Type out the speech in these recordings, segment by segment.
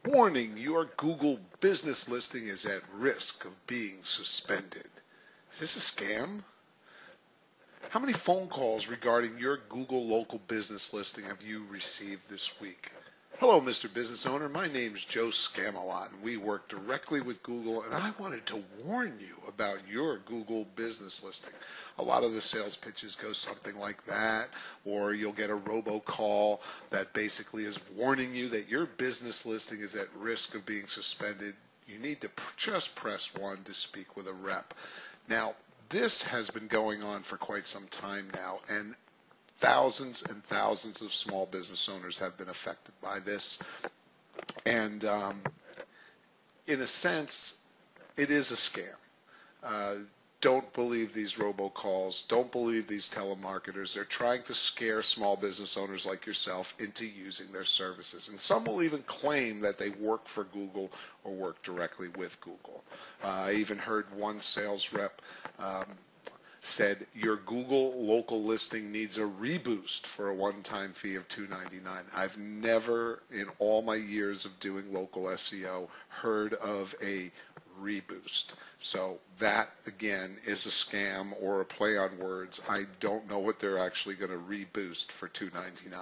Warning, your Google business listing is at risk of being suspended. Is this a scam? How many phone calls regarding your Google local business listing have you received this week? Hello, Mr. Business Owner. My name's Joe Scamalot, and we work directly with Google, and I wanted to warn you about your Google business listing. A lot of the sales pitches go something like that, or you'll get a robo call that basically is warning you that your business listing is at risk of being suspended. You need to just press 1 to speak with a rep. Now, this has been going on for quite some time now, and thousands and thousands of small business owners have been affected by this. And in a sense, it is a scam. Don't believe these robocalls. Don't believe these telemarketers. They're trying to scare small business owners like yourself into using their services. And some will even claim that they work for Google or work directly with Google. I even heard one sales rep said your Google local listing needs a reboost for a one-time fee of $2.99. I've never, in all my years of doing local SEO, heard of a reboost. So that, again, is a scam or a play on words. I don't know what they're actually going to reboost for $2.99.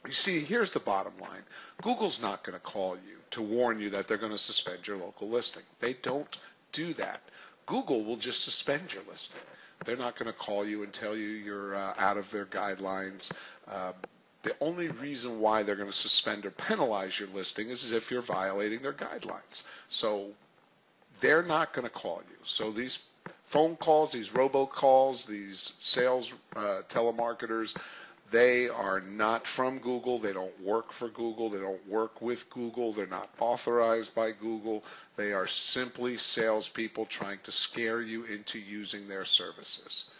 You see, here's the bottom line. Google's not going to call you to warn you that they're going to suspend your local listing. They don't do that. Google will just suspend your listing. They're not going to call you and tell you you're out of their guidelines. The only reason why they're going to suspend or penalize your listing is if you're violating their guidelines. So they're not going to call you. So these phone calls, these robocalls, these sales telemarketers, they are not from Google. They don't work for Google. They don't work with Google. They're not authorized by Google. They are simply salespeople trying to scare you into using their services.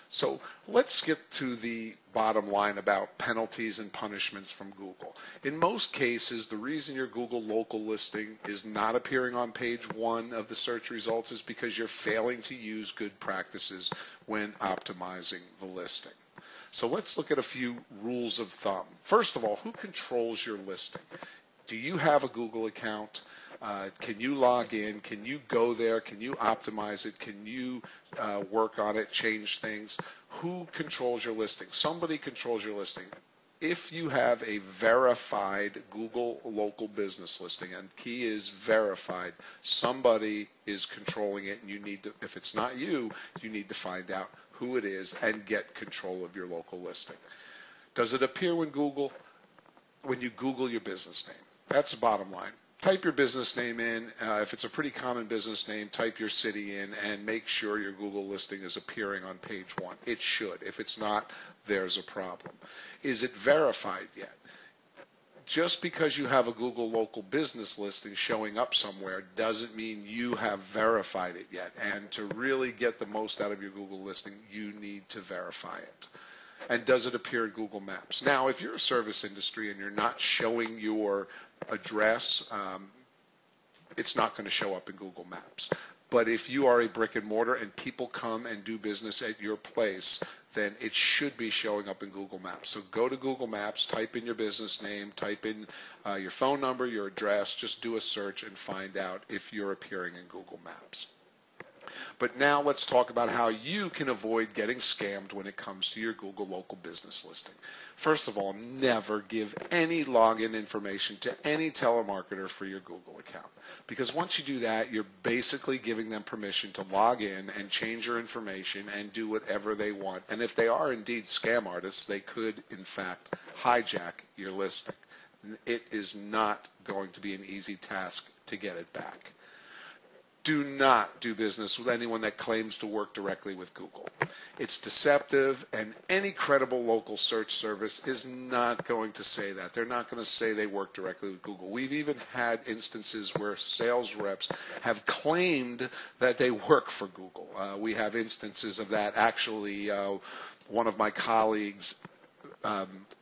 So let's get to the bottom line about penalties and punishments from Google. In most cases, the reason your Google local listing is not appearing on page 1 of the search results is because you're failing to use good practices when optimizing the listing. So let's look at a few rules of thumb. First of all, who controls your listing? Do you have a Google account? Can you log in? Can you go there? Can you optimize it? Can you work on it, change things? Who controls your listing? Somebody controls your listing. If you have a verified Google local business listing, and key is verified, somebody is controlling it, and you need to, if it's not you, you need to find out who it is and get control of your local listing. Does it appear when you Google your business name? That's the bottom line. Type your business name in. If it's a pretty common business name, type your city in and make sure your Google listing is appearing on page 1. It should. If it's not, there's a problem. Is it verified yet? Just because you have a Google local business listing showing up somewhere doesn't mean you have verified it yet. And to really get the most out of your Google listing, you need to verify it. And does it appear in Google Maps? Now, if you're a service industry and you're not showing your address, it's not going to show up in Google Maps. But if you are a brick and mortar and people come and do business at your place, then it should be showing up in Google Maps. So go to Google Maps, type in your business name, type in your phone number, your address, just do a search and find out if you're appearing in Google Maps. But now let's talk about how you can avoid getting scammed when it comes to your Google local business listing. First of all, never give any login information to any telemarketer for your Google account. Because once you do that, you're basically giving them permission to log in and change your information and do whatever they want. And if they are indeed scam artists, they could, in fact, hijack your listing. It is not going to be an easy task to get it back. Do not do business with anyone that claims to work directly with Google. It's deceptive, and any credible local search service is not going to say that. They're not going to say they work directly with Google. We've even had instances where sales reps have claimed that they work for Google. We have instances of that. Actually, one of my colleagues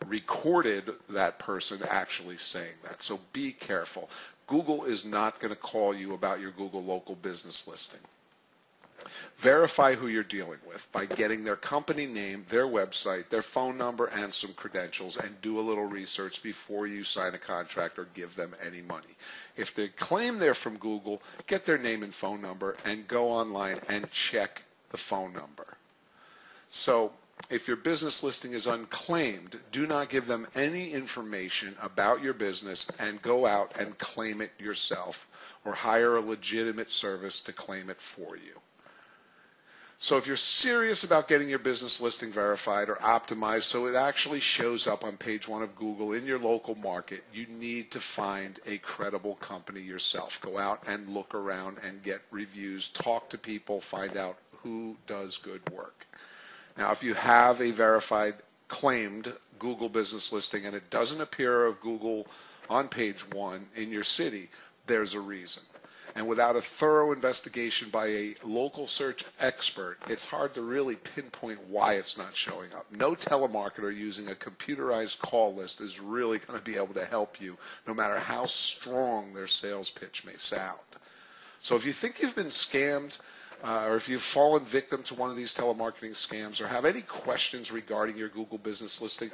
recorded that person actually saying that. So be careful. Google is not going to call you about your Google local business listing. Verify who you're dealing with by getting their company name, their website, their phone number, and some credentials, and do a little research before you sign a contract or give them any money. If they claim they're from Google, get their name and phone number and go online and check the phone number. So if your business listing is unclaimed, do not give them any information about your business and go out and claim it yourself, or hire a legitimate service to claim it for you. So if you're serious about getting your business listing verified or optimized so it actually shows up on page 1 of Google in your local market, you need to find a credible company yourself. Go out and look around and get reviews, talk to people, find out who does good work. Now, if you have a verified, claimed Google business listing and it doesn't appear of Google on page 1 in your city, there's a reason. And without a thorough investigation by a local search expert, it's hard to really pinpoint why it's not showing up. No telemarketer using a computerized call list is really going to be able to help you, no matter how strong their sales pitch may sound. So if you think you've been scammed, or if you've fallen victim to one of these telemarketing scams, or have any questions regarding your Google business listing,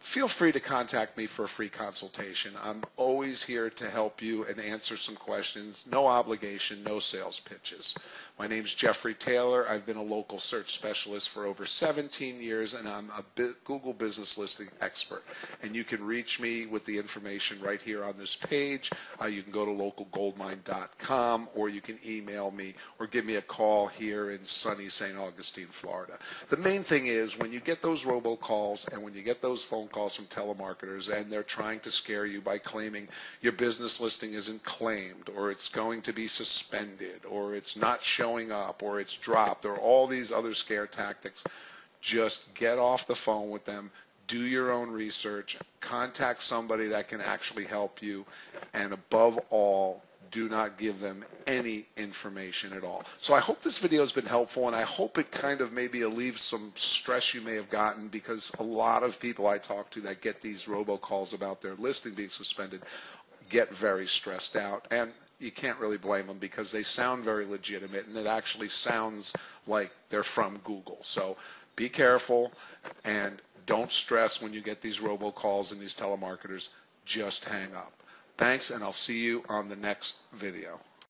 feel free to contact me for a free consultation. I'm always here to help you and answer some questions. No obligation, no sales pitches. My name's Jeffrey Taylor. I've been a local search specialist for over 17 years, and I'm a Google business listing expert. And you can reach me with the information right here on this page. You can go to localgoldmine.com, or you can email me or give me a call here in sunny St. Augustine, Florida. The main thing is, when you get those robocalls and when you get those phone calls from telemarketers and they're trying to scare you by claiming your business listing isn't claimed, or it's going to be suspended, or it's not showing up, or it's dropped, or all these other scare tactics, just get off the phone with them, do your own research, contact somebody that can actually help you, and above all, do not give them any information at all. So I hope this video has been helpful, and I hope it kind of maybe alleviates some stress you may have gotten, because a lot of people I talk to that get these robocalls about their listing being suspended get very stressed out, and you can't really blame them because they sound very legitimate, and it actually sounds like they're from Google. So be careful and don't stress when you get these robocalls and these telemarketers. Just hang up. Thanks, and I'll see you on the next video.